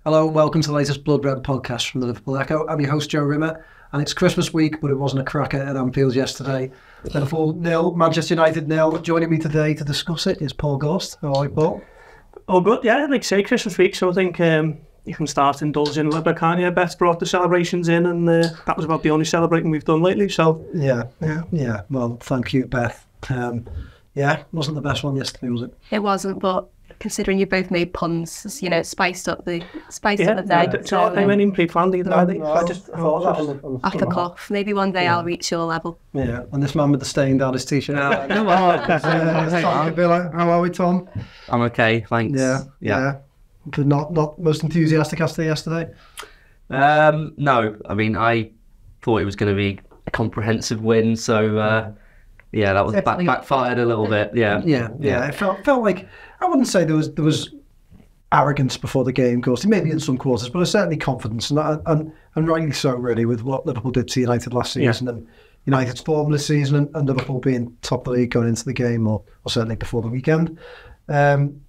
Hello and welcome to the latest Blood Red podcast from the Liverpool ECHO. I'm your host Joe Rimmer, and it's Christmas week, but it wasn't a cracker at Anfield yesterday. Liverpool 0, Manchester United 0. Joining me today to discuss it is Paul Gorst. How are you, Paul? Oh, good, yeah, like you say, Christmas week, so I think you can start indulging a little bit, can't you? Beth brought the celebrations in, and that was about the only celebrating we've done lately, so... Yeah. Well, thank you, Beth. Wasn't the best one yesterday, was it? It wasn't, but considering you both made puns, you know, spiced up the day. They weren't even pre-planned either, I think. I thought that off the cuff. Maybe one day I'll reach your level. Yeah, and this man with the stain down his t-shirt. Tom Cavilla. How are we, Tom? I'm okay, thanks. Yeah. But not most enthusiastic after yesterday? No, I mean, I thought it was going to be a comprehensive win, so that was backfired a little bit. Yeah. It felt like, I wouldn't say there was arrogance before the game, of course, maybe in some quarters, but certainly confidence, and rightly so, really, with what Liverpool did to United last season and United's form this season, and Liverpool being top of the league going into the game, or certainly before the weekend. And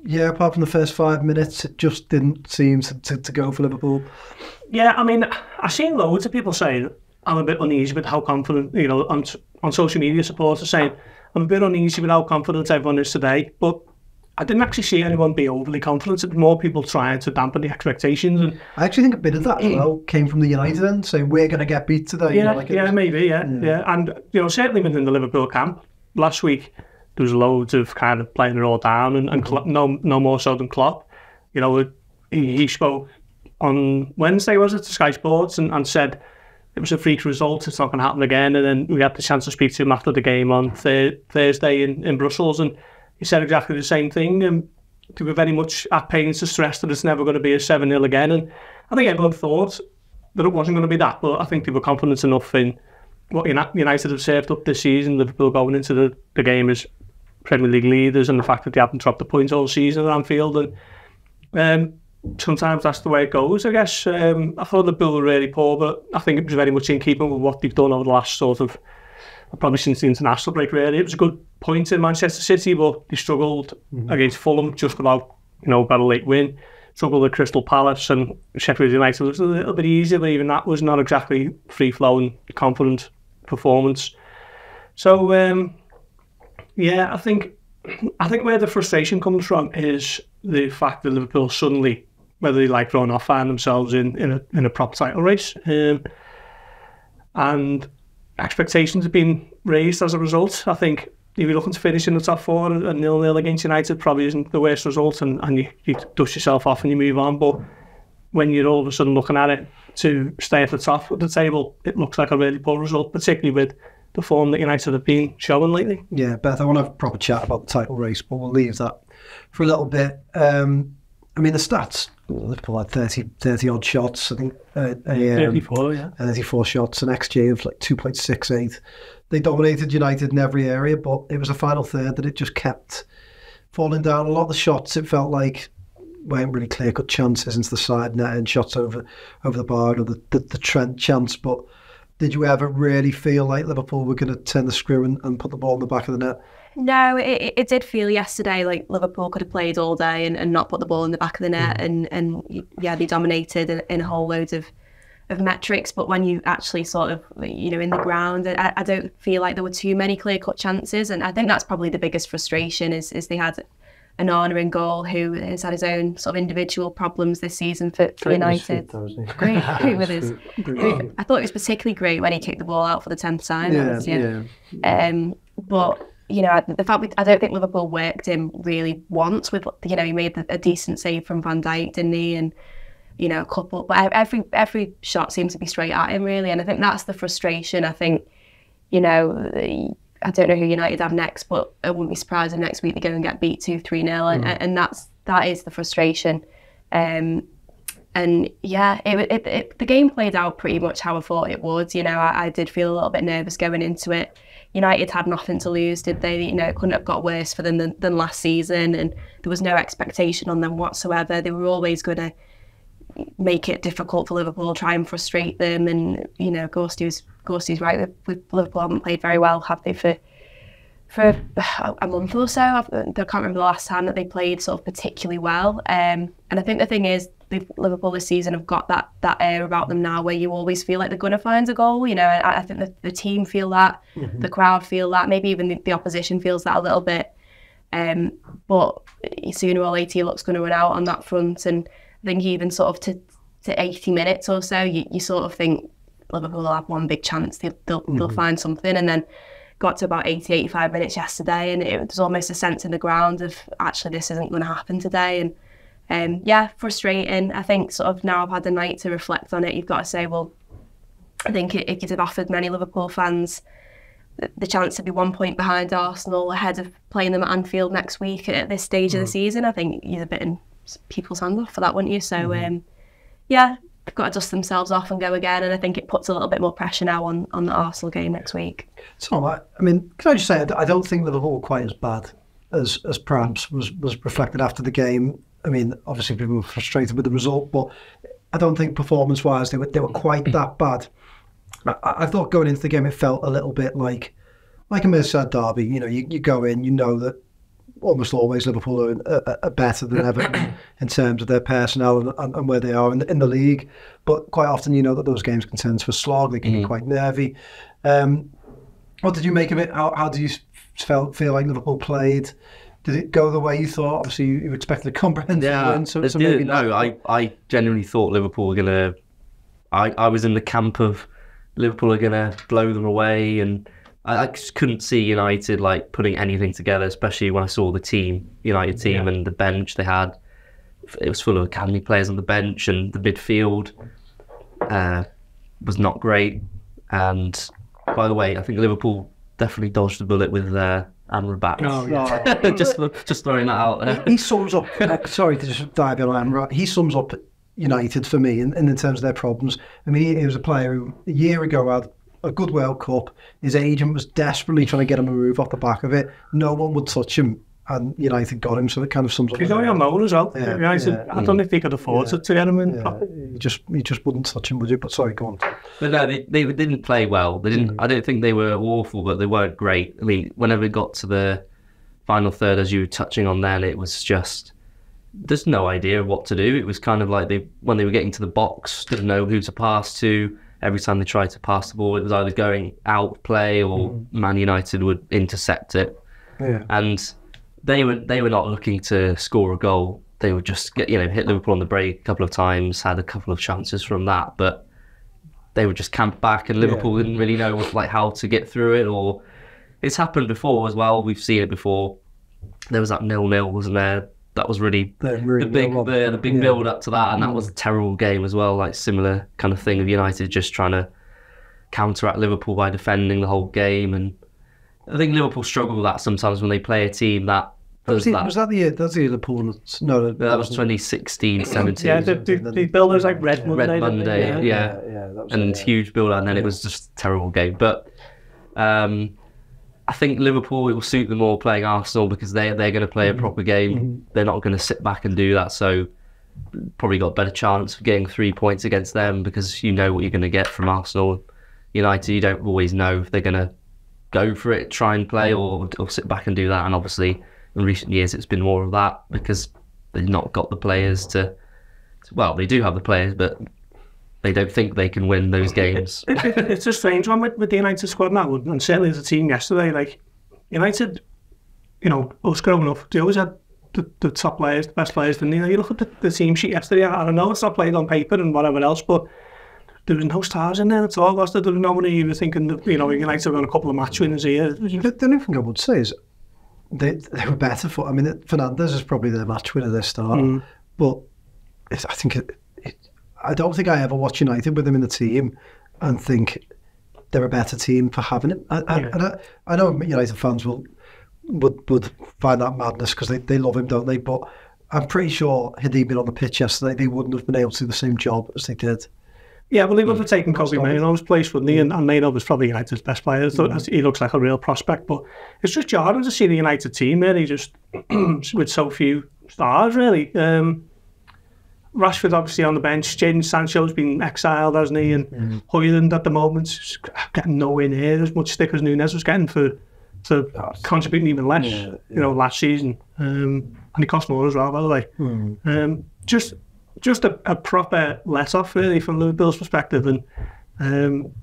yeah, apart from the first 5 minutes, it just didn't seem to go for Liverpool. Yeah, I mean, I've seen loads of people saying I'm a bit uneasy with how confident, you know, on social media, supporters saying I'm a bit uneasy with how confident everyone is today, but I didn't actually see anyone be overly confident. It was more people trying to dampen the expectations. And I actually think a bit of that as well came from the United end, saying we're going to get beat today. Yeah, maybe. And, you know, certainly within the Liverpool camp, last week there was loads of kind of playing it all down, and Klopp, no more so than Klopp. You know, he spoke on Wednesday, was it, to Sky Sports, and said it was a freak result, it's not going to happen again. And then we had the chance to speak to him after the game on Thursday in Brussels, and he said exactly the same thing. They were very much at pains to stress that it's never going to be a 7-0 again. And I think everyone thought that it wasn't going to be that, but I think they were confident enough in what United have served up this season, Liverpool going into the game as Premier League leaders, and the fact that they haven't dropped the points all season at Anfield. And sometimes that's the way it goes, I guess. I thought the Bill were really poor, but I think it was very much in keeping with what they've done over the last sort of, probably since the international break, really. It was a good point in Manchester City, but they struggled against Fulham, just about, got a late win. Struggled with Crystal Palace, and Sheffield United was a little bit easier, but even that was not exactly free-flowing, confident performance. So, I think where the frustration comes from is the fact that Liverpool suddenly, whether they like it or not, find themselves in a proper title race, and expectations have been raised as a result. I think if you're looking to finish in the top four, a 0-0 against United probably isn't the worst result, and you dust yourself off and you move on. But when you're all of a sudden looking at it to stay at the top of the table, it looks like a really poor result, particularly with the form that United have been showing lately. Yeah, Beth, I want to have a proper chat about the title race, but we'll leave that for a little bit. I mean, the stats, Liverpool had 30 odd shots, I think. 34, yeah. 34 shots, an XG of like 2.68. They dominated United in every area, but it was the final third that it just kept falling down. A lot of the shots, it felt like, weren't really clear-cut chances into the side net and shots over the bar, or the Trent chance. But did you ever really feel like Liverpool were going to turn the screw and put the ball in the back of the net? No, it did feel yesterday like Liverpool could have played all day and not put the ball in the back of the net, and they dominated in a whole load of metrics. But when you actually sort of, in the ground, I don't feel like there were too many clear-cut chances, and I think that's probably the biggest frustration is they had an Arna in goal who has had his own sort of individual problems this season for United. Great with his. I thought it was particularly great when he kicked the ball out for the 10th time. But the fact I don't think Liverpool worked him really once. With he made a decent save from Van Dijk, didn't he? And a couple, but every shot seems to be straight at him, really. And I think that's the frustration. I think I don't know who United have next, but I wouldn't be surprised if next week they go and get beat 2-3-0, and that is the frustration. The game played out pretty much how I thought it would. I did feel a little bit nervous going into it. United had nothing to lose, did they? It couldn't have got worse for them than last season, and there was no expectation on them whatsoever. They were always going to make it difficult for Liverpool, try and frustrate them, and Gorsty's right. With Liverpool haven't played very well, have they, for for a month or so. I can't remember the last time that they played sort of particularly well. And I think the thing is, Liverpool this season have got that air about them now where you always feel like they're going to find a goal. You know, I think the team feel that, the crowd feel that, maybe even the opposition feels that a little bit. But sooner or later, your luck's going to run out on that front. And I think even sort of to 80 minutes or so, you sort of think Liverpool will have one big chance. They'll find something. And then got to about 80, 85 minutes yesterday, and it was almost a sense in the ground of actually this isn't going to happen today. And yeah, frustrating. I think sort of now I've had the night to reflect on it. You've got to say, well, I think it could have offered many Liverpool fans the chance to be 1 point behind Arsenal ahead of playing them at Anfield next week at this stage of the season. I think you'd have bitten people's hands off for that, wouldn't you? So yeah, they've got to dust themselves off and go again, and I think it puts a little bit more pressure now on the Arsenal game next week. So, I mean, can I just say, I don't think Liverpool were quite as bad as perhaps was reflected after the game. I mean, obviously people were frustrated with the result, but I don't think performance-wise they were quite that bad. I thought going into the game it felt a little bit like a Merseyside derby. You know, you go in, you know that almost always Liverpool are better than ever in terms of their personnel and where they are in the league. But quite often you know that those games can turn to a slog. They can be quite nervy. What did you make of it? How do you feel like Liverpool played? Did it go the way you thought? Obviously you expected a comprehensive win. So maybe no, I genuinely thought Liverpool were going to... I was in the camp of Liverpool are going to blow them away, and I just couldn't see United like putting anything together, especially when I saw the United team and the bench they had. It was full of academy players on the bench, and the midfield was not great. And by the way, I think Liverpool definitely dodged the bullet with Amrabat. Oh, yeah. just throwing that out there. He sums up, sorry to just dive in on Amrabat, he sums up United for me in terms of their problems. I mean, he was a player who a year ago had a good World Cup. His agent was desperately trying to get him a move off the back of it. No one would touch him, and United got him, so it kind of sums up. He's only on loan as well. United, I don't know if they could afford to get him in. You just wouldn't touch him, would you? But sorry, go on. But no, they didn't play well. They didn't. I don't think they were awful, but they weren't great. I mean, whenever it got to the final third, as you were touching on then, it was just... There's no idea what to do. It was kind of like when they were getting to the box, didn't know who to pass to. Every time they tried to pass the ball, it was either going out play or Man United would intercept it. Yeah. And they were not looking to score a goal. They would just hit Liverpool on the break a couple of times, had a couple of chances from that, but they would just camp back, and Liverpool didn't really know how to get through it. Or it's happened before as well. We've seen it before. There was that 0-0, wasn't there? That was really the big build up to that, and that was a terrible game as well. Like similar kind of thing of United just trying to counteract Liverpool by defending the whole game, and I think Liverpool struggle with that sometimes when they play a team that does that. Was that the year? That's the year Liverpool? No, that was 2016, 17. Yeah, the build was like Red Monday. Yeah, and huge build, and then it was just a terrible game. But I think Liverpool, it will suit them more playing Arsenal because they're going to play a proper game. They're not going to sit back and do that. So probably got a better chance of getting 3 points against them because you know what you're going to get from Arsenal. United, you don't always know if they're going to go for it, try and play, or sit back and do that. And obviously, in recent years, it's been more of that because they've not got the players to... Well, they do have the players, but they don't think they can win those games. It's a strange one with the United squad now, and certainly as a team yesterday. Like United, us growing up, they always had the top players, the best players. And you look at the team sheet yesterday. I know it's not played on paper and whatever else, but there was no stars in there at all. Was there? There was nobody you were thinking that United were on a couple of match winners here. The only thing I would say is they were better for. I mean, Fernandes is probably their match winner this start, but I don't think I ever watch United with him in the team and think they're a better team for having him. I know United fans would find that madness because they love him, don't they? But I'm pretty sure had he been on the pitch yesterday, they wouldn't have been able to do the same job as they did. Yeah, well, he would have taken Kobe Maino's place, wouldn't he? And Maino was probably United's best player. So he looks like a real prospect. But it's just jarring to see the United team really just with so few stars, really. Rashford obviously on the bench. Jadon Sancho's been exiled, hasn't he? And Højlund at the moment getting nowhere near as much stick as Núñez was getting for to contributing even less, you know, last season. And he cost more as well, by the way. Just a proper let-off, really, from Liverpool's perspective. And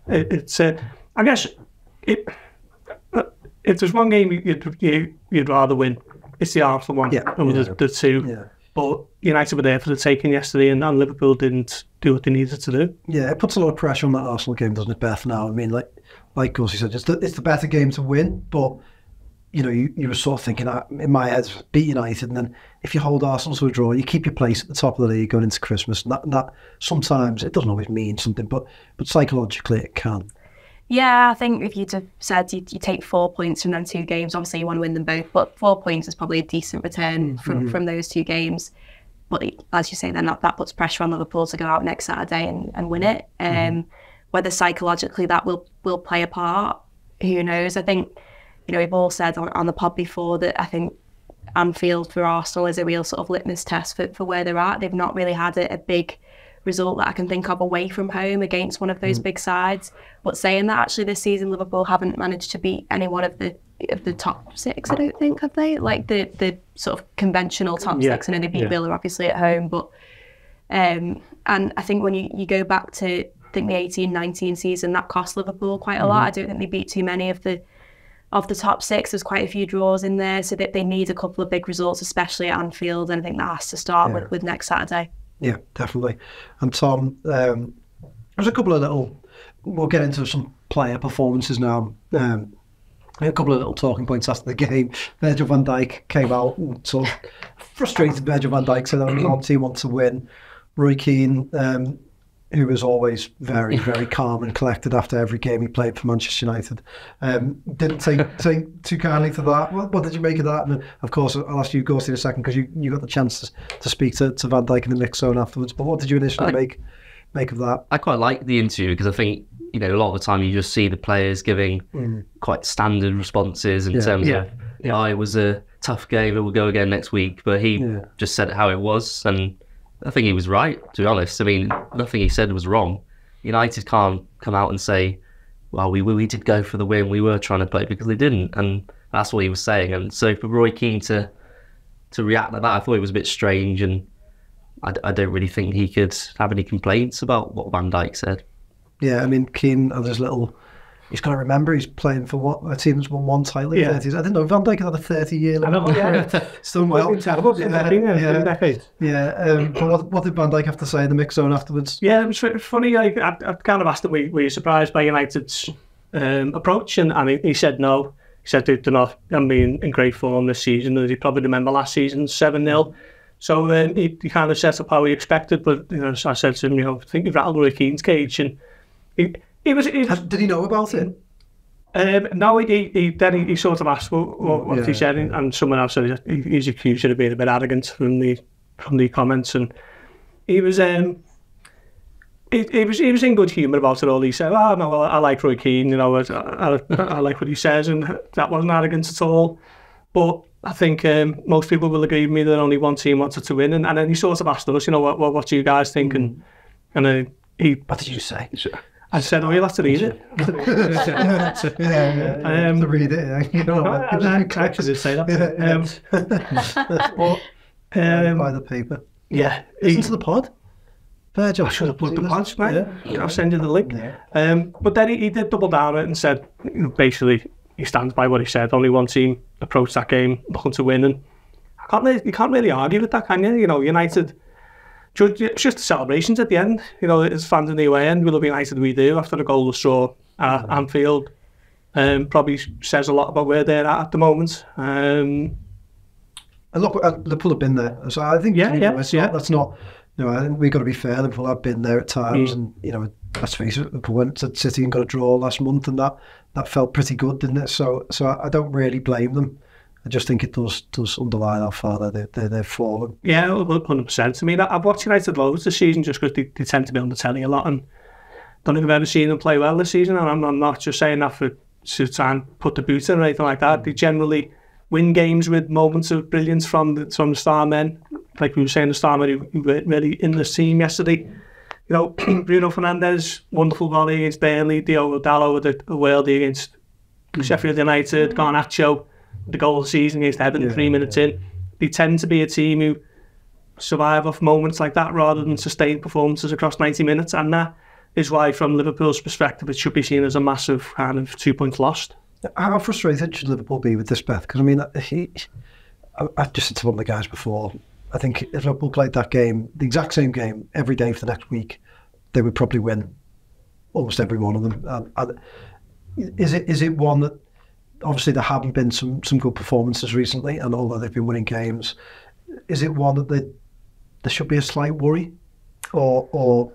it's, I guess, if there's one game you'd rather win, it's the Arsenal one. The two. Yeah. But United were there for the taking yesterday, and Liverpool didn't do what they needed to do. Yeah, it puts a lot of pressure on that Arsenal game, doesn't it, Beth? Now, I mean, like Gussie said, it's the better game to win, but you know, you were sort of thinking in my head, beat United, and then if you hold Arsenal to a draw, you keep your place at the top of the league going into Christmas. And that sometimes it doesn't always mean something, but psychologically it can. Yeah, I think if you'd have said you take 4 points from them 2 games, obviously you want to win them both, but 4 points is probably a decent return from those 2 games. But as you say, then that puts pressure on Liverpool to go out next Saturday and win it. Whether psychologically that will play a part, who knows? I think, you know, we've all said on the pod before that I think Anfield for Arsenal is a real sort of litmus test for where they're at. They've not really had a big result that I can think of away from home against one of those big sides. But saying that, actually this season Liverpool haven't managed to beat any one of the top 6, I don't think, have they? Like the sort of conventional top 6, and then they beat Villa obviously at home. But and I think when you go back to the 18-19 season, that cost Liverpool quite a lot. I don't think they beat too many of the top 6. There's quite a few draws in there, so that they need a couple of big results, especially at Anfield, and I think that has to start with next Saturday. Yeah, definitely. And Tom, there's a couple of little, we'll get into some player performances now. A couple of little talking points after the game. Virgil van Dijk came out and sort of frustrated Virgil van Dijk, said that our team wants to win. Roy Keane, who was always very, very calm and collected after every game he played for Manchester United, didn't take too kindly to that. What did you make of that? And of course, I'll ask you, Gorst, in a second, because you got the chance to speak to Van Dijk in the mix zone afterwards. But what did you initially make of that? I quite like the interview because I think, you know, a lot of the time you just see the players giving quite standard responses in terms of, it was a tough game, it will go again next week. But he just said it how it was, and I think he was right, to be honest. I mean, nothing he said was wrong. United can't come out and say, well, we did go for the win, we were trying to play, because they didn't. And that's what he was saying. And so for Roy Keane to react like that, I thought it was a bit strange. And I don't really think he could have any complaints about what Van Dijk said. Yeah, I mean, Keane had his little... He's got to remember he's playing for what a team that's won 1 title in 30s. I didn't know Van Dijk had a 30-year. I know, Still well. Terrible. But what did Van Dijk have to say in the mix zone afterwards? Yeah, it was funny. Like, I kind of asked him, were you surprised by United's approach? And he said no. He said they're not in great form this season. As you probably remember last season, 7-0. So he kind of set up how he expected. But you know, I said to him, I think you've rattled Roy Keane's cage. And he was, did he know about it? No, he sort of asked what he said, and someone else said he's accused of being a bit arrogant from the comments, and he was in good humour about it all. He said, "Oh no, well, I like Roy Keane, you know, I like what he says, and that wasn't arrogance at all." But I think most people will agree with me that only one team wanted to win, and then he sort of asked us, what do you guys think? And what did you say? I said, you'll have to read it. To read it, I actually did say that. By the paper. Yeah. Listen to the pod. Virgil. I should have put the pod, right? Yeah. I'll send you the link. Yeah. But then he did double down on it and said, basically, he stands by what he said. Only one team approached that game looking to win, and you can't really argue with that, can you? United... It's just the celebrations at the end, as fans in the away end. We love United, we do, after a goalless draw at Anfield. Probably says a lot about where they're at the moment. And look, Liverpool have been there. So I think that's not, I think we've got to be fair. Liverpool have been there at times, and, let's face it, Liverpool went to City and got a draw last month, and that felt pretty good, didn't it? So I don't really blame them. I just think it does underline how far they've fallen. Yeah, 100%. I mean, I've watched United loads this season just because they tend to be on the telly a lot, and don't think I've ever seen them play well this season. And I'm not just saying that to try and put the boot in or anything like that. They generally win games with moments of brilliance from the star men. Like we were saying, the star men who were really in this team yesterday. Bruno Fernandes, wonderful volley against Burnley. Diogo Dalot with a worldie against Sheffield United, Garnacho, the goal of the season against Everton 3 minutes in. They tend to be a team who survive off moments like that rather than sustained performances across 90 minutes, and that is why, from Liverpool's perspective, it should be seen as a massive kind of 2 points lost. How frustrated should Liverpool be with this, Beth? Because I mean, I just said to one of the guys before, I think if Liverpool played that game, the exact same game, every day for the next week, they would probably win almost every one of them. Is it one that, obviously there haven't been some good performances recently, and although they've been winning games, is it one that there should be a slight worry, or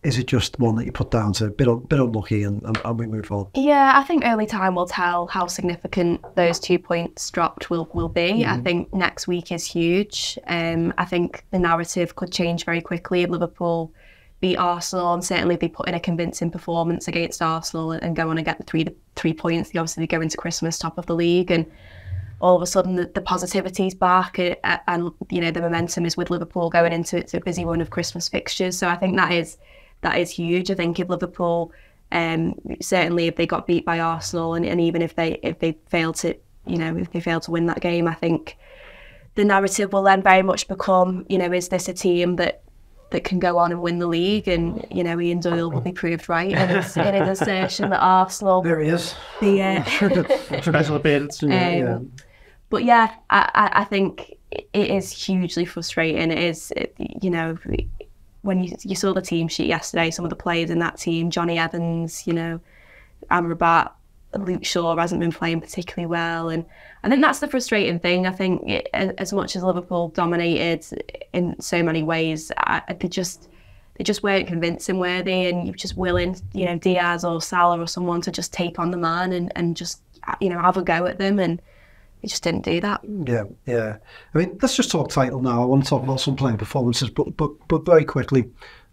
is it just one that you put down to a bit unlucky and we move on? Yeah, I think only time will tell how significant those 2 points dropped will be. I think next week is huge. I think the narrative could change very quickly if Liverpool beat Arsenal, and certainly if they put in a convincing performance against Arsenal and go on and get the three points. They obviously go into Christmas top of the league, and all of a sudden the positivity's back, and you know, the momentum is with Liverpool going into a busy run of Christmas fixtures. So I think that is huge. I think if Liverpool, certainly if they got beat by Arsenal, and even if they fail to win that game, I think the narrative will then very much become, you know, is this a team that can go on and win the league? And you know, Ian Doyle will be proved right in his assertion that Arsenal. There he is. Special appearance. But yeah, I think it is hugely frustrating. You know, when you saw the team sheet yesterday, some of the players in that team, Johnny Evans, you know, Amrabat, Luke Shaw hasn't been playing particularly well, and I think that's the frustrating thing. I think as much as Liverpool dominated in so many ways, they just weren't convincing, were they? And you're just willing, you know, Diaz or Salah or someone to just take on the man and just, you know, have a go at them, and they just didn't do that. Yeah. I mean, let's just talk title now. I want to talk about some playing performances, but very quickly.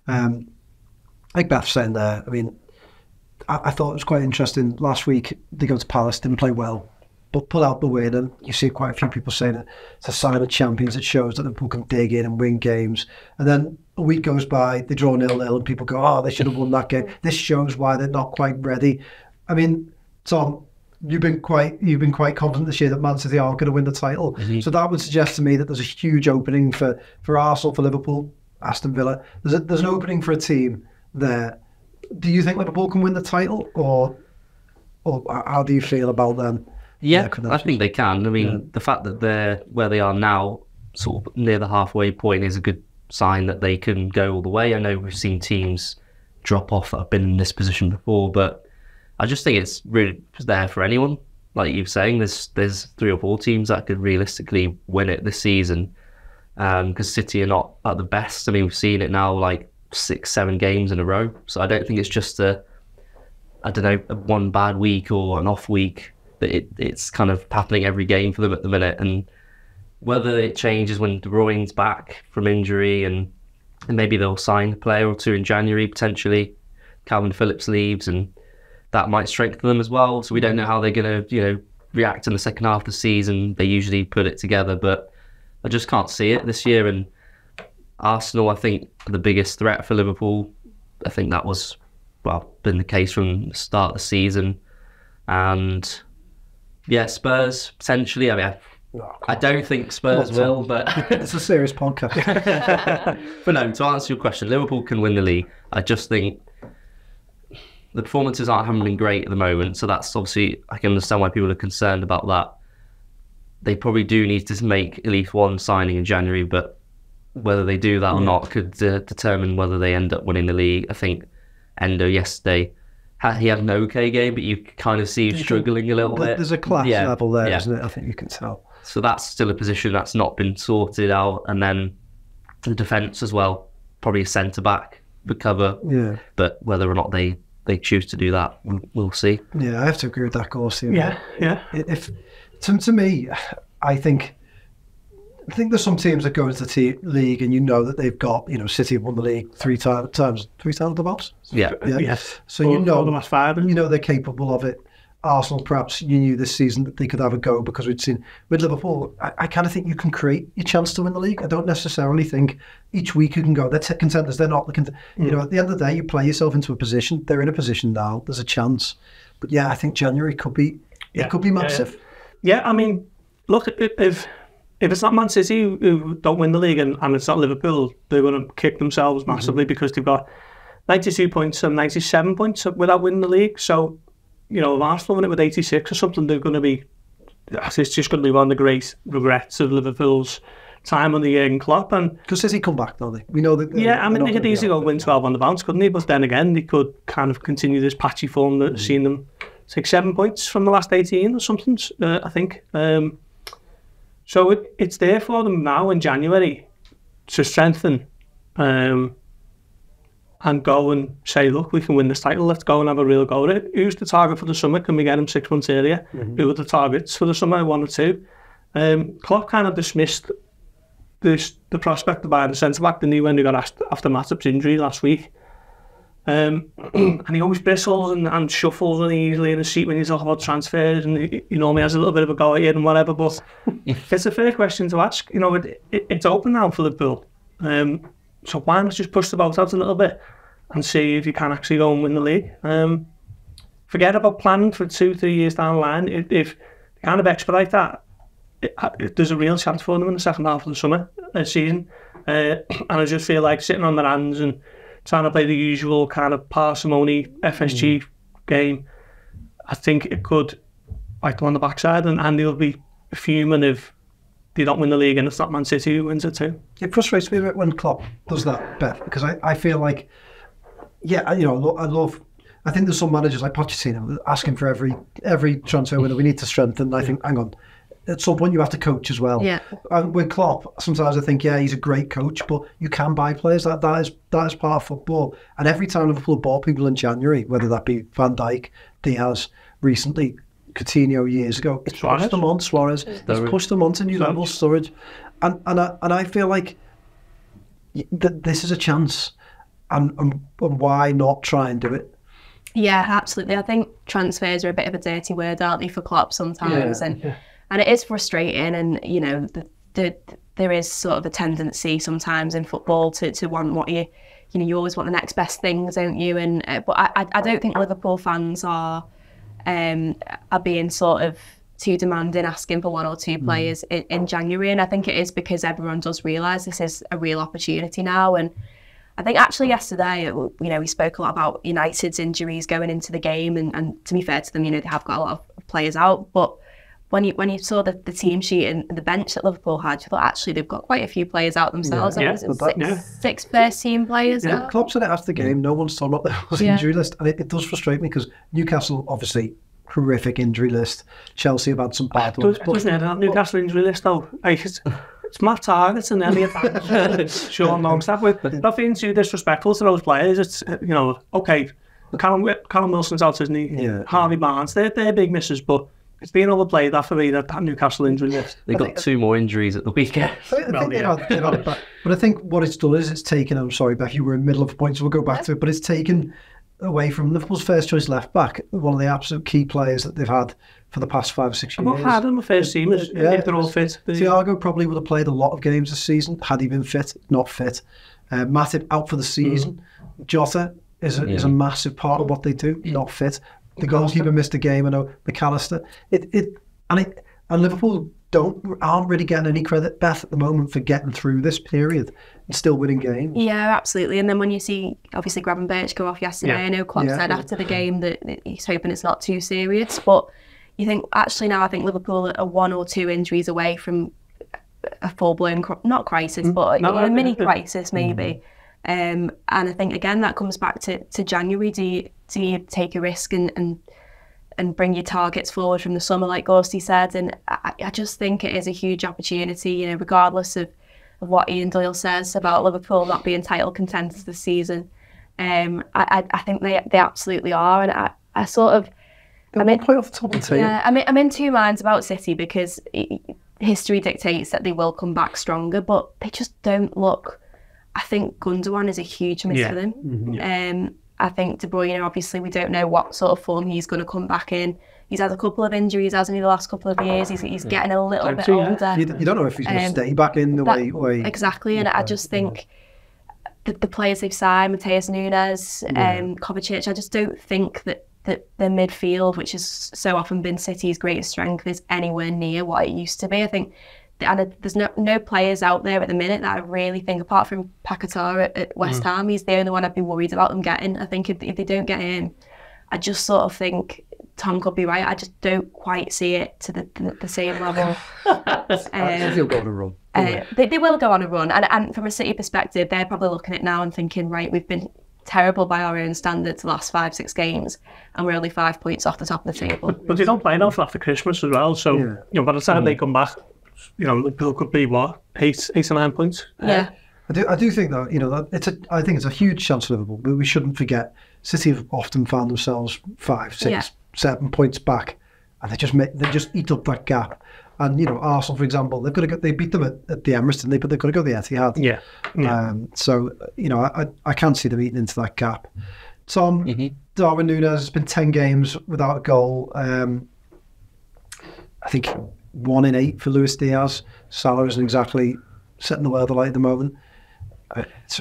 Like Beth saying there, I mean, I thought it was quite interesting. Last week, they go to Palace, didn't play well, but pull out the win, and you see quite a few people saying it's a sign of champions. It shows that Liverpool can dig in and win games. And then a week goes by, they draw 0-0, and people go, oh, they should have won that game. This shows why they're not quite ready. I mean, Tom, you've been quite confident this year that Man City are going to win the title. Mm-hmm. So that would suggest to me that there's a huge opening for Arsenal, for Liverpool, Aston Villa. There's an opening for a team there. Do you think Liverpool can win the title, or how do you feel about them? Yeah, I think they can. I mean, the fact that they're where they are now, sort of near the halfway point, is a good sign that they can go all the way. I know we've seen teams drop off that have been in this position before, but I just think it's really there for anyone. Like you were saying, there's 3 or 4 teams that could realistically win it this season, because City are not at the best. I mean, we've seen it now, like 6-7 games in a row. So I don't think it's just a one bad week or an off week. That it's kind of happening every game for them at the minute. And whether it changes when De Bruyne's back from injury, and maybe they'll sign a player or 2 in January potentially. Calvin Phillips leaves, and that might strengthen them as well. So we don't know how they're going to, you know, react in the second half of the season. They usually put it together, but I just can't see it this year. And Arsenal, I think, are the biggest threat for Liverpool. I think that was, been the case from the start of the season. And yeah, Spurs, potentially. I mean, I don't think Spurs will, but it's a serious podcast. But no, to answer your question, Liverpool can win the league. I just think the performances haven't been great at the moment, so that's obviously, I can understand why people are concerned about that. They probably do need to make at least one signing in January, but whether they do that or not could determine whether they end up winning the league. I think Endo yesterday, he had an okay game, but you kind of see him struggling a little bit. There's a class level there, isn't it? I think you can tell. So that's still a position that's not been sorted out. And then the defence as well, probably a centre-back would cover. Yeah. But whether or not they choose to do that, we'll see. Yeah, I have to agree with that, Gorst. Yeah. If to me, I think there's some teams that go into the league and you know that they've got, you know, City have won the league three times the most. Yeah. Yes. So you know, the last 5. You know they're capable of it. Arsenal, perhaps you knew this season that they could have a go because we'd seen with Liverpool. I kind of think you can create your chance to win the league. I don't necessarily think each week you can go, they're contenders, they're not. You know, at the end of the day, you play yourself into a position. They're in a position now. There's a chance. But yeah, I think January could be it could be massive. Yeah, I mean, look, if it's not Man City who don't win the league and it's not Liverpool, they're going to kick themselves massively because they've got 92 points and 97 points without winning the league. So, you know, if Arsenal win it with 86 or something, they're going to be, it's just going to be one of the great regrets of Liverpool's time on the year in Klopp. And because City come back, don't they? We know that. Yeah, I mean, they could easily go win 12 on the bounce, couldn't they? But then again, they could kind of continue this patchy form that's seen them take 7 points from the last 18 or something, I think. So it's there for them now in January to strengthen and go and say, look, we can win this title. Let's go and have a real go at it. Who's the target for the summer? Can we get him 6 months earlier? Who are the targets for the summer? 1 or 2? Klopp kind of dismissed the prospect of buying the centre-back, didn't he, when he got asked after Matip's injury last week. And he always bristles and shuffles uneasily in his seat when he's talking about transfers, and he normally has a little bit of a go at you and whatever, but it's a fair question to ask. You know, it's open now for Liverpool. So why not just push the boat out a little bit and see if you can actually go and win the league? Forget about planning for 2-3 years down the line. If they kind of expedite that, there's a real chance for them in the second half of the summer season. And I just feel like sitting on their hands and trying to play the usual kind of parsimony FSG game, I think it could bite them on the backside, and they'll be fuming if they don't win the league and it's not Man City who wins it too. It frustrates me a bit when Klopp does that, Beth, because I feel like, yeah, you know, I think there's some managers like Pochettino asking for every transfer window we need to strengthen. I think, hang on, at some point you have to coach as well. Yeah. And with Klopp, sometimes I think, yeah, he's a great coach, but you can buy players. That is part of football. And every time Liverpool bought people in January, whether that be Van Dijk, Diaz, recently, Coutinho years ago, it's pushed them on, Suarez, it's pushed them on to new levels, Sturridge. And I feel like that this is a chance, and why not try and do it? Yeah, absolutely. I think transfers are a bit of a dirty word, aren't they, for Klopp sometimes? And it is frustrating, and you know, there is sort of a tendency sometimes in football to want what you always want the next best things, don't you? And but I don't think Liverpool fans are being sort of too demanding, asking for 1 or 2 players in January. And I think it is because everyone does realise this is a real opportunity now. And I think actually yesterday, you know, we spoke a lot about United's injuries going into the game, and to be fair to them, you know, they have got a lot of players out, but when you saw the team sheet and the bench that Liverpool had, you thought actually they've got quite a few players out themselves. Yeah. Six first team players. Yeah, Klopp said it after the game. No one's talking about the injury list, and it does frustrate me because Newcastle, obviously, horrific injury list. Chelsea have had some bad ones. Doesn't it? That Newcastle injury list though. Like, it's Matt Targett and Elliot Banks, Sean Longstaff. With nothing too disrespectful to those players. It's, you know, okay, Callum Wilson's out, isn't he? Yeah. Harvey Barnes, they're big misses, but it's been overplayed that for me, that Newcastle injury list. They got 2 more injuries at the weekend. They've had it back. But I think what it's done is it's taken, I'm sorry, Beth, you were in the middle of a point, so we'll go back to it, but it's taken away from Liverpool's first choice left back, one of the absolute key players that they've had for the past 5 or 6 years. What had them, the first teamers, if they're all fit. Thiago probably would have played a lot of games this season, had he been fit, not fit. Matip out for the season. Jota is a massive part of what they do, not fit. The goalkeeper missed a game, I know, McAllister. And Liverpool aren't really getting any credit, Beth, at the moment for getting through this period and still winning games. Yeah, absolutely. And then when you see, obviously, Gravenberch go off yesterday, I know Klopp said after the game that he's hoping it's not too serious, but you think, actually now I think Liverpool are 1 or 2 injuries away from a full-blown, not crisis, but a mini crisis maybe. And I think, again, that comes back to January. Do you take a risk and bring your targets forward from the summer, like Gorsty said? And I just think it is a huge opportunity, you know, regardless of what Ian Doyle says about Liverpool not being title contenders this season. I think they absolutely are. And I sort of... I'm in 2 minds about City, because history dictates that they will come back stronger, but they just don't look... I think Gundogan is a huge miss for them. I think De Bruyne, obviously, we don't know what sort of form he's going to come back in. He's had a couple of injuries, hasn't he, the last couple of years? He's getting a little bit older. You don't know if he's going to stay back in the way... Exactly, and I just think the players they've signed, Mateus Nunes, Kovacic, I just don't think that the midfield, which has so often been City's greatest strength, is anywhere near what it used to be. I think, and there's no players out there at the minute that I really think, apart from Paquetá at West Ham, he's the only one I'd be worried about them getting. I think if they don't get in, I just sort of think Tom could be right. I just don't quite see it to the same level. They'll go on a run. They will go on a run, and from a City perspective, they're probably looking at it now and thinking, right, we've been terrible by our own standards the last 5-6 games, and we're only 5 points off the top of the table. But they don't play now after Christmas as well, so you know, by the time they come back, you know, Liverpool could be what, 8 or 9 points. Yeah. I do think that, you know, that I think it's a huge chance for Liverpool, but we shouldn't forget City have often found themselves 5, 6, 7 points back, and they just eat up that gap. And you know, Arsenal, for example, they beat them at the Emirates, didn't they? But they've got to go to the Etihad. Yeah. So you know, I can't see them eating into that gap. Tom, Darwin Núñez has been 10 games without a goal. I think 1 in 8 for Luis Diaz. Salah isn't exactly setting the world alight at the moment.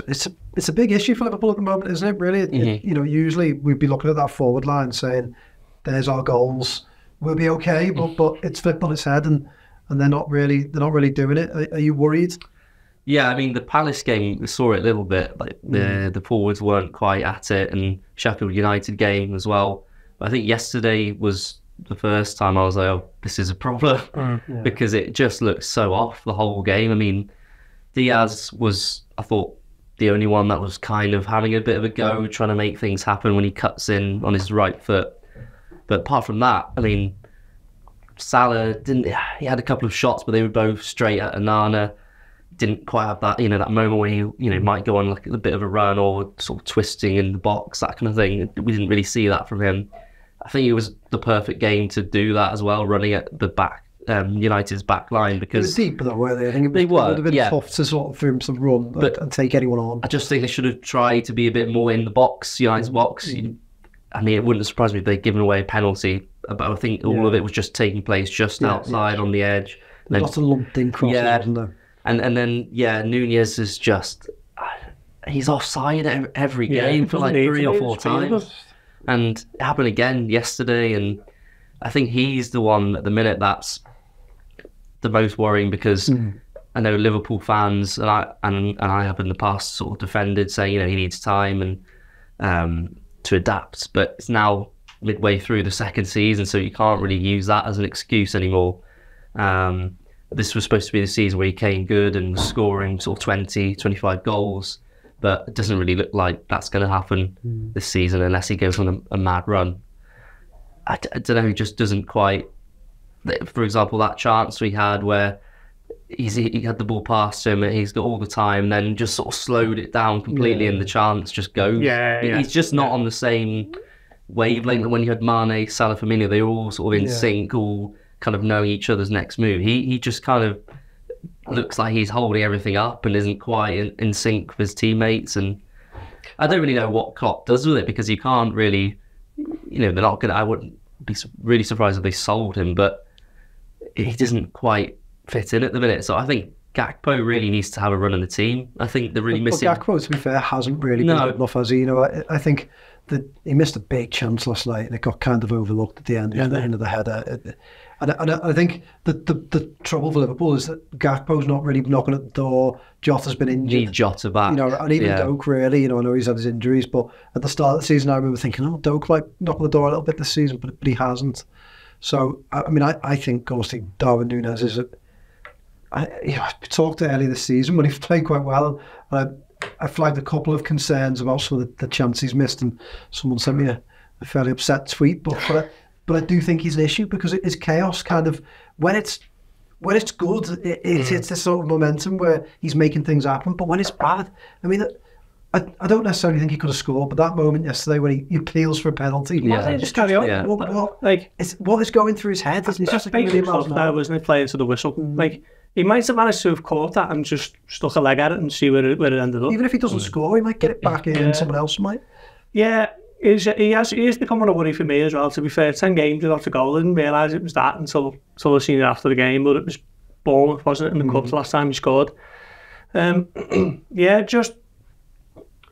It's a big issue for Liverpool at the moment, isn't it? Really, you know, usually we'd be looking at that forward line saying, "There's our goals. We'll be okay," but it's flipped on its head, and they're not really doing it. Are you worried? Yeah, I mean, the Palace game, we saw it a little bit. Like the forwards weren't quite at it, and Sheffield United game as well. But I think yesterday was the first time I was like, "Oh, this is a problem," because it just looked so off the whole game. I mean, Diaz was, I thought, the only one that was kind of having a bit of a go, trying to make things happen when he cuts in on his right foot. But apart from that, I mean, Salah he had a couple of shots, but they were both straight at Onana. Didn't quite have that, you know, that moment where he, you know, might go on like a bit of a run or sort of twisting in the box, that kind of thing. We didn't really see that from him. I think it was the perfect game to do that as well, running at the back, United's back line, because it was deep though, weren't they? I think it would have been tough to sort of for him to run and take anyone on. I just think they should have tried to be a bit more in the box, United's box. I mean, it wouldn't surprise me if they'd given away a penalty, but I think all of it was just taking place just outside on the edge. Then, lots of lumped in crosses, wasn't there? And then, Núñez is just, he's offside every game for like 3 or 4 times. And it happened again yesterday, and I think he's the one at the minute that's the most worrying, because I know Liverpool fans, and I have in the past sort of defended, saying, you know, he needs time and to adapt, but it's now midway through the second season, so you can't really use that as an excuse anymore. This was supposed to be the season where he came good and was scoring sort of 20, 25 goals, but it doesn't really look like that's going to happen this season unless he goes on a mad run. I don't know, he just doesn't quite. For example, that chance we had where he had the ball past him, and he's got all the time, and then just sort of slowed it down completely, and the chance just goes. He's just not on the same wavelength. When you had Mane, Salah, Firmino, they were all sort of in sync, all kind of knowing each other's next move. He just kind of looks like he's holding everything up and isn't quite in sync with his teammates. And I don't really know what Klopp does with it, because you can't really, you know, they're not going to, I wouldn't be really surprised if they sold him, but he doesn't quite fit in at the minute. So I think Gakpo really needs to have a run in the team. I think they're really missing. But Gakpo, to be fair, hasn't really been good enough, has he? You know, I think that he missed a big chance last night, and it got kind of overlooked at the end of the header. And I think the trouble for Liverpool is that Gakpo's not really knocking at the door. Jota's been injured. Need Jota back. You know, and even Doak, really. You know, I know he's had his injuries, but at the start of the season, I remember thinking, oh, Doak might knock on the door a little bit this season, but he hasn't. So, I mean, I think ghosting Darwin Núñez is I talked earlier this season when he played quite well. I flagged a couple of concerns about some of the chances he's missed, and someone sent me a fairly upset tweet. But I do think he's an issue, because it is chaos. Kind of when it's good, it's this sort of momentum where he's making things happen. But when it's bad, I mean, I don't necessarily think he could have scored, but that moment yesterday when he appeals for a penalty, just carry on. Yeah. What is going through his head? It's just like there, wasn't it, playing to the whistle? Like, he might have managed to have caught that and just stuck a leg at it and see where it ended up. Even if he doesn't score, he might get it back in, and someone else might. Yeah, he has become a worry for me as well, to be fair. 10 games without a goal. I didn't realise it was that until I seen it after the game, but it was Bournemouth, wasn't it, in the cup the last time he scored. Just,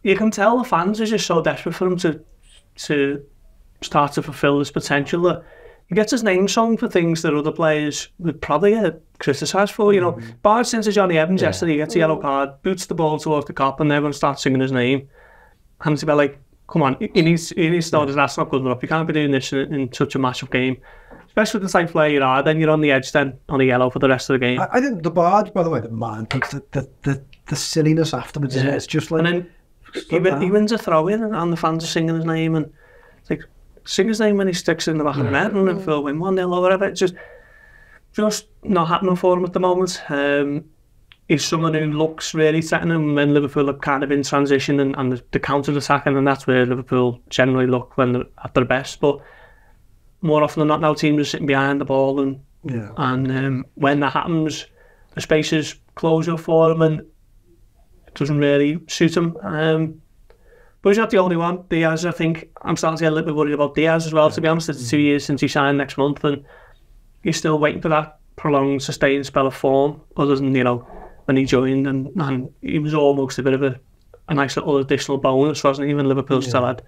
you can tell the fans are just so desperate for him to start to fulfil his potential, that he gets his name sung for things that other players would probably get criticised for. You know, bar since Johnny Evans yesterday, he gets a yellow card, boots the ball towards the cop, and they're going to start singing his name. And it's about like, come on, he needs to know that that's not good enough. You can't be doing this in such a massive game. Especially with the type of player you are, then you're on the edge then, on a yellow for the rest of the game. I think the barge, by the way, the man, the silliness afterwards, it's just like... And then he wins a throw-in and the fans are singing his name, and it's like, sing his name when he sticks in the back of the net and then Phil win 1-0 or whatever. It's just not happening for him at the moment. He's someone who looks really threatening when Liverpool are kind of in transition and the counter-attacking, and that's where Liverpool generally look when they're at their best. But more often than not now, teams are sitting behind the ball, and when that happens, the spaces close up for him and it doesn't really suit him. But he's not the only one. Diaz, I think, I'm starting to get a little bit worried about Diaz as well, to be honest. It's 2 years since he signed next month, and he's still waiting for that prolonged, sustained spell of form, other than, you know, when he joined, and he was almost a bit of a nice little additional bonus, wasn't he, when Liverpool still had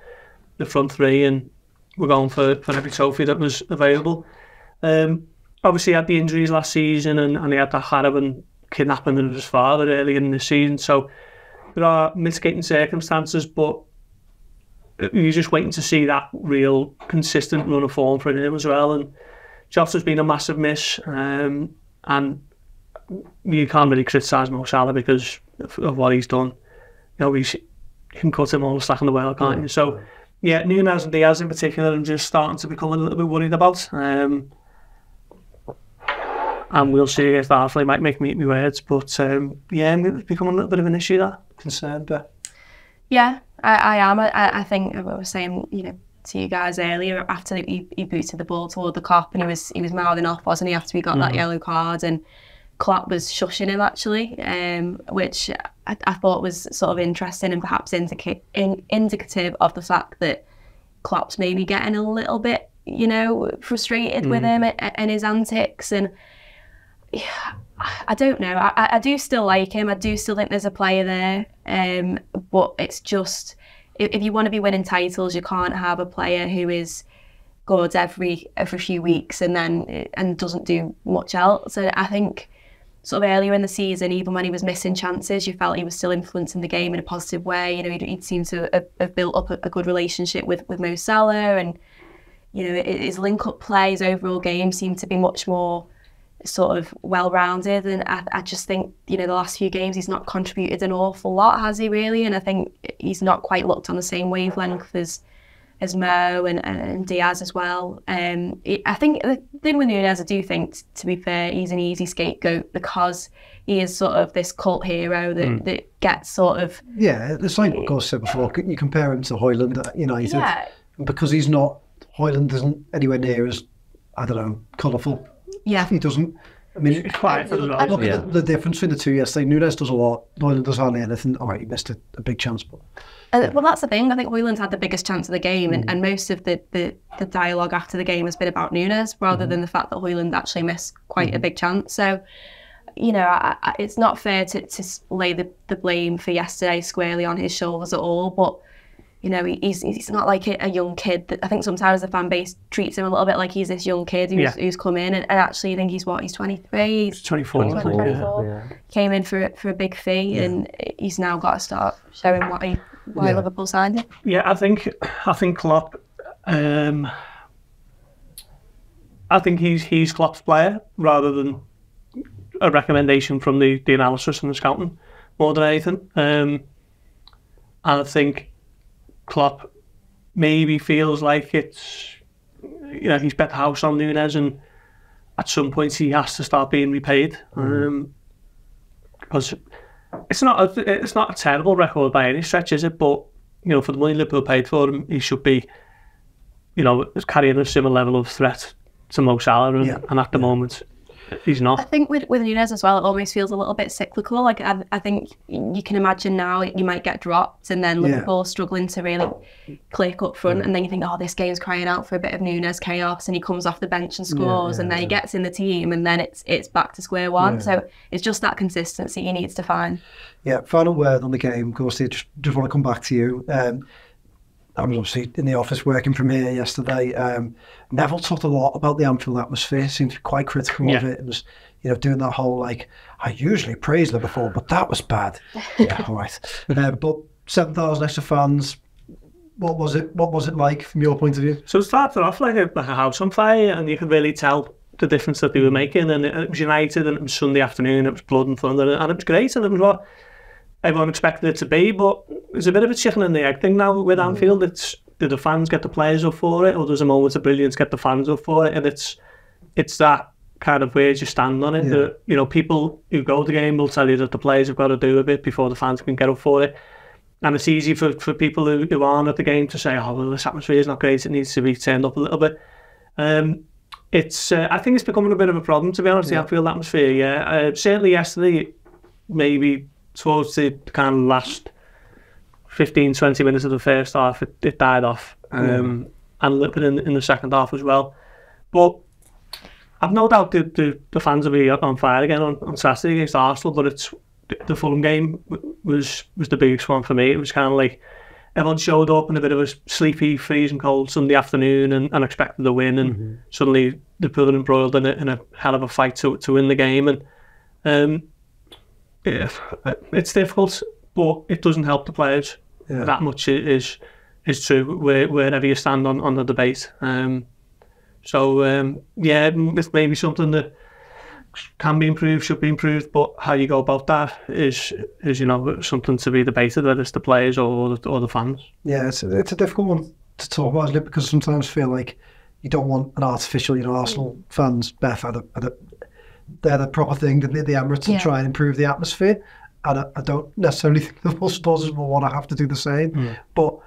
the front three and were going for every trophy that was available. Obviously he had the injuries last season, and he had that Carabao kidnapping of his father early in the season, so there are mitigating circumstances, but you're just waiting to see that real consistent run of form for him as well. And Jota's been a massive miss, and you can't really criticise Mo Salah because of what he's done. You know, you can cut him all the slack in the world, can't you? So yeah, Núñez and Diaz in particular, I'm just starting to become a little bit worried about. And we'll see if Arsenal might make me eat my words, but yeah, it's becoming a little bit of an issue, that concern, Beth. Yeah, I am. I think I was saying, you know, to you guys earlier, after he booted the ball toward the cop, and he was mouthing off, wasn't he, after he got that yellow card, and Klopp was shushing him actually, which I thought was sort of interesting and perhaps indicative of the fact that Klopp's maybe getting a little bit, you know, frustrated with him and his antics. And yeah, I don't know. I do still like him. I do still think there's a player there. But it's just, if you want to be winning titles, you can't have a player who is good every few weeks and doesn't do much else. And I think sort of earlier in the season, even when he was missing chances, you felt he was still influencing the game in a positive way. You know, he'd seemed to have built up a good relationship with Mo Salah, and you know, his link-up play, his overall game seemed to be much more sort of well-rounded. And I just think, you know, the last few games he's not contributed an awful lot, has he really? And I think he's not quite looked on the same wavelength as Mo and Diaz as well. I think the thing with Núñez, I do think, to be fair, he's an easy scapegoat because he is sort of this cult hero that gets sort of... Yeah, it's like what Gorst said before, you compare him to Højlund at United, because he's not... Højlund isn't anywhere near as, I don't know, colourful. Yeah. He doesn't. I mean, look at the difference between the two yesterday. Núñez does a lot, Højlund does hardly anything. All right, he missed a big chance, but... well, that's the thing. I think Højlund's had the biggest chance of the game, and most of the dialogue after the game has been about Núñez rather than the fact that Højlund actually missed quite a big chance. So, you know, it's not fair to lay the blame for yesterday squarely on his shoulders at all. But you know, he's not like a young kid. I think sometimes the fan base treats him a little bit like he's this young kid who's come in, and actually I think he's 23. He's 24. 24. Came in for a big fee, and he's now got to start showing why Liverpool signed him. Yeah, I think Klopp. I think he's Klopp's player rather than a recommendation from the analysis and the scouting more than anything. And I think Klopp maybe feels like it's, you know, he's bet the house on Núñez, and at some point he has to start being repaid. Because it's not a terrible record by any stretch, is it? But you know, for the money Liverpool paid for him, he should be, you know, carrying a similar level of threat to Mo Salah, and at the moment, he's not. I think with Núñez as well, it almost feels a little bit cyclical. Like I think you can imagine now you might get dropped, and then Liverpool struggling to really click up front, and then you think, oh, this game's crying out for a bit of Núñez chaos, and he comes off the bench and scores, and then he gets in the team, and then it's back to square one. So it's just that consistency he needs to find. Yeah, final word on the game, Gorst. Just want to come back to you. I was obviously in the office working from here yesterday. Neville talked a lot about the Anfield atmosphere, seemed to be quite critical of it. It was, doing that whole, like, I usually praise Liverpool, but that was bad. Yeah, all right. But 7,000 extra fans, what was it like from your point of view? So it started off like a house on fire, and you could really tell the difference that they were making. And it was United, and it was Sunday afternoon, it was blood and thunder, and it was great, and it was what everyone expected it to be. But it's a bit of a chicken and the egg thing now with Anfield. It's, do the fans get the players up for it, or does a moment of brilliance get the fans up for it? And it's that kind of where you stand on it. That, people who go to the game will tell you that the players have got to do a bit before the fans can get up for it. And it's easy for people who aren't at the game to say, oh, well, this atmosphere is not great, it needs to be turned up a little bit. I think it's becoming a bit of a problem, to be honest, the Anfield atmosphere, certainly yesterday, maybe towards the kind of last 15-20 minutes of the first half, it died off. And a little bit in the second half as well. But I've no doubt the fans will be on fire again on Saturday against Arsenal, but the Fulham game was the biggest one for me. It was kind of like everyone showed up in a bit of a sleepy, freezing cold Sunday afternoon and expected to win, and suddenly they're put embroiled in a hell of a fight to win the game. And it's difficult, but it doesn't help the players that much. Is true wherever you stand on the debate. It's maybe something that can be improved, should be improved, but how you go about that is something to be debated, whether it's the players or the fans. Yeah, it's a difficult one to talk about, isn't it? Because sometimes I feel like you don't want an artificial, Arsenal fans, Beth, they're the proper thing, didn't they, the Emirates, to try and improve the atmosphere. And I don't necessarily think the Liverpool supporters will want to have to do the same. But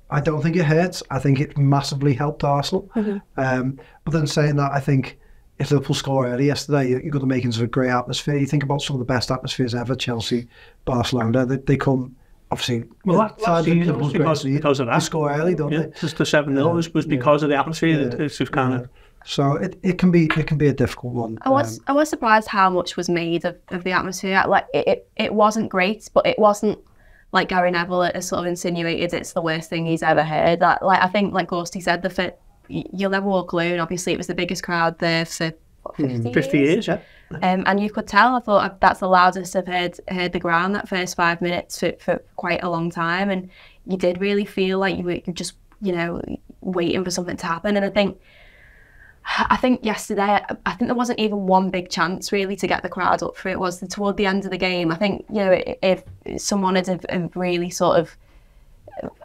I don't think it hurts. I think it massively helped Arsenal. But then saying that, I think if Liverpool score early yesterday, you've got the makings of a great atmosphere. You think about some of the best atmospheres ever, Chelsea, Barcelona, they come, obviously, because of that. They score early, don't they? Just the 7-0 was because of the atmosphere. It's just kind of... So it can be a difficult one. I was surprised how much was made of the atmosphere. Like it wasn't great, but it wasn't like Gary Neville has sort of insinuated it's the worst thing he's ever heard. I think, like Gorsty said, you'll never walk alone. Obviously, it was the biggest crowd there for 50 years, yeah. And you could tell. I thought that's the loudest I've heard the ground that first 5 minutes for quite a long time, and you did really feel like you were just waiting for something to happen. And I think yesterday, I think there wasn't even one big chance really to get the crowd up for it. Was toward the end of the game. I think if someone had really sort of,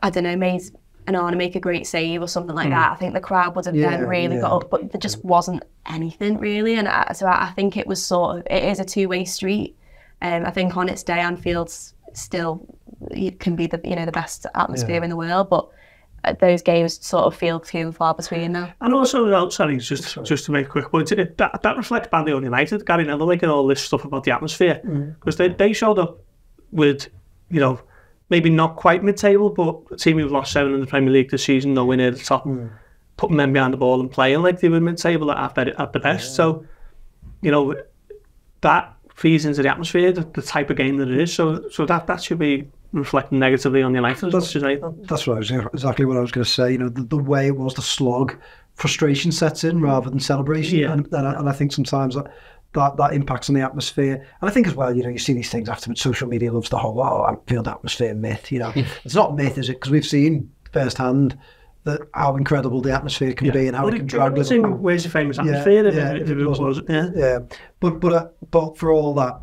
I don't know, made Onana make a great save or something like that, I think the crowd would have then really got up. But there just wasn't anything really, and so I think it was it is a two-way street. I think on its day, Anfield's still can be the best atmosphere in the world, but those games sort of feel few and far between now. And also, just to make a quick point, that reflects badly on United. Gary Neville making all this stuff about the atmosphere, because they showed up with, maybe not quite mid-table, but a team who've lost 7 in the Premier League this season, nowhere near the top, putting men behind the ball and playing like they were mid-table at the best. So, that feeds into the atmosphere, the type of game that it is. So that should be reflecting negatively on United as much as anything. That's exactly what I was going to say. The way it was, the slog, frustration sets in rather than celebration, and I think sometimes that impacts on the atmosphere. And I think as well, you see these things afterwards. Social media loves the whole Anfield atmosphere myth. It's not myth, is it? Because we've seen firsthand that how incredible the atmosphere can be and how it can drag Liverpool. Where's your famous atmosphere? If it was. But for all that,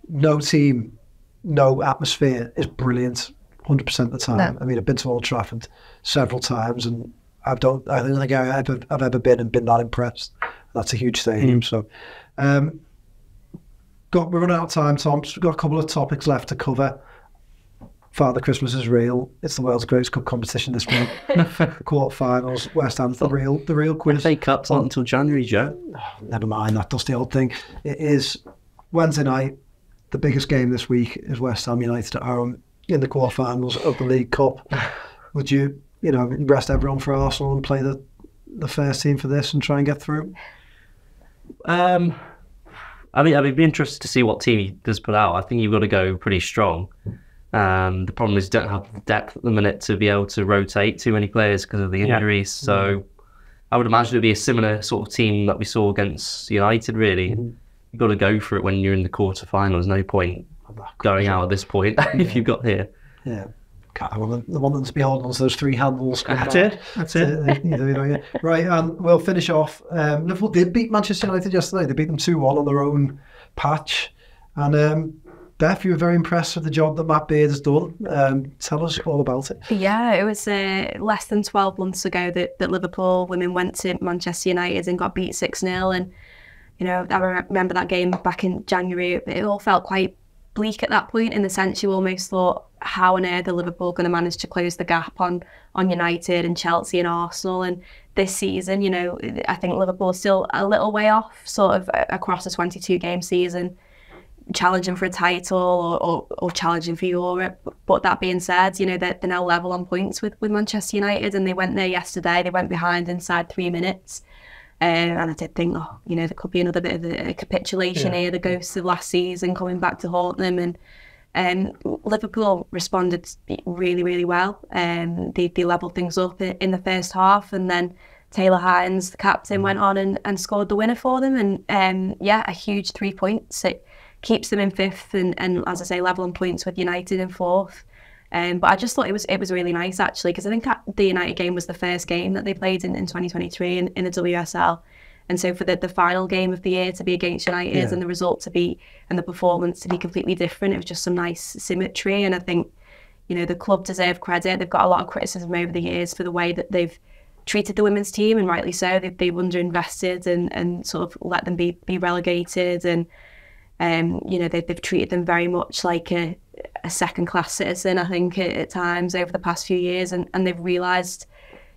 no team, no atmosphere is brilliant 100% of the time. No. I mean, I've been to Old Trafford several times, and I don't think I've ever been that impressed. That's a huge stadium. So, we're running out of time, Tom. We've got a couple of topics left to cover. Father Christmas is real. It's the world's greatest cup competition this week. Quarterfinals, West Ham's the real quiz. FA Cup's not until January, Joe. Oh, never mind that dusty old thing. It is Wednesday night. The biggest game this week is West Ham United at home in the quarterfinals of the League Cup. Would you, rest everyone for Arsenal and play the first team for this and try and get through? I'd be interested to see what team he does put out. I think you've got to go pretty strong. The problem is you don't have the depth at the minute to be able to rotate too many players because of the injuries. So I would imagine it would be a similar sort of team that we saw against United, really. You've got to go for it when you're in the quarterfinals. No point going out at this point if you've got here. Yeah. God, I want them to be holding on to those 3 handles. That's it. Right, and we'll finish off. Liverpool did beat Manchester United yesterday. They beat them 2-1 on their own patch. And Beth, you were very impressed with the job that Matt Beard has done. Tell us all about it. Yeah, it was less than 12 months ago that Liverpool women went to Manchester United and got beat 6-0. And, you know, I remember that game back in January. It all felt quite bleak at that point, in the sense you almost thought, how on earth are Liverpool going to manage to close the gap on United and Chelsea and Arsenal? And this season, you know, I think Liverpool is still a little way off, sort of across a 22-game season, challenging for a title or challenging for Europe. But that being said, you know, they're now level on points with Manchester United, and they went there yesterday. They went behind inside 3 minutes. And I did think, you know, there could be another bit of a capitulation here, the ghosts of last season coming back to haunt them. And Liverpool responded really, really well. They levelled things up in the first half, and then Taylor Hines, the captain, went on and scored the winner for them. And a huge 3 points. It keeps them in 5th and as I say, level on points with United in 4th. But I just thought it was really nice, actually, because I think the United game was the first game that they played in 2023 in the WSL. And so for the final game of the year to be against United and the result to be, and the performance to be completely different, it was just some nice symmetry. And I think, you know, the club deserve credit. They've got a lot of criticism over the years for the way that they've treated the women's team, and rightly so. They've underinvested and sort of let them be relegated. And, you know, they've treated them very much like a second-class citizen, I think, at times over the past few years. And they've realised,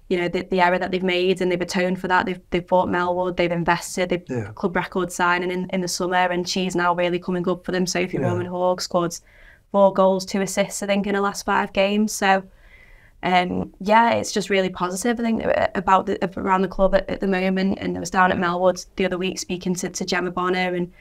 you know, the error that they've made, and they've atoned for that. They've bought Melwood, they've invested, they've club record signing in the summer, and she's now really coming up for them. Sophie Roman-Hawke scored 4 goals, 2 assists, I think, in her last 5 games. So, it's just really positive, I think, about around the club at the moment. And I was down at Melwood the other week speaking to Gemma Bonner, and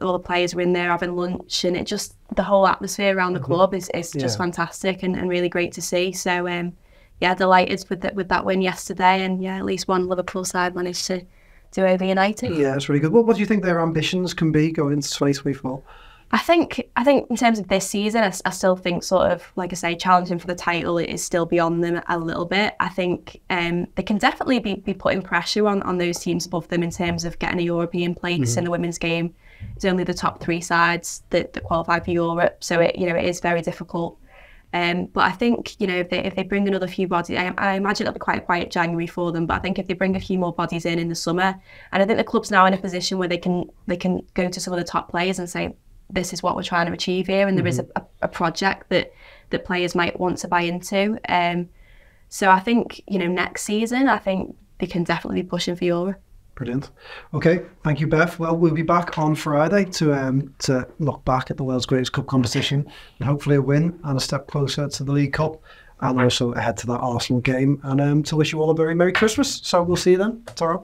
all the players were in there having lunch, and it just, the whole atmosphere around the club is just fantastic and really great to see. So, delighted with that win yesterday, and at least one Liverpool side managed to do over United. Yeah, it's really good. What do you think their ambitions can be going into 2024? I think in terms of this season, I still think, sort of, like I say, challenging for the title is still beyond them a little bit. I think they can definitely be putting pressure on those teams above them in terms of getting a European place in the women's game. It's only the top 3 sides that qualify for Europe, so it is very difficult. But I think, you know, if they bring another few bodies, I imagine it'll be quite a quiet January for them. But I think if they bring a few more bodies in the summer, and I think the club's now in a position where they can go to some of the top players and say, this is what we're trying to achieve here, and there is a project that players might want to buy into. So I think, you know, next season, I think they can definitely be pushing for Europe. Brilliant. Okay, thank you, Beth. Well, we'll be back on Friday to look back at the World's Greatest Cup competition, and hopefully a win and a step closer to the League Cup, and also ahead to that Arsenal game, and to wish you all a very Merry Christmas. So we'll see you then. Ta-ra.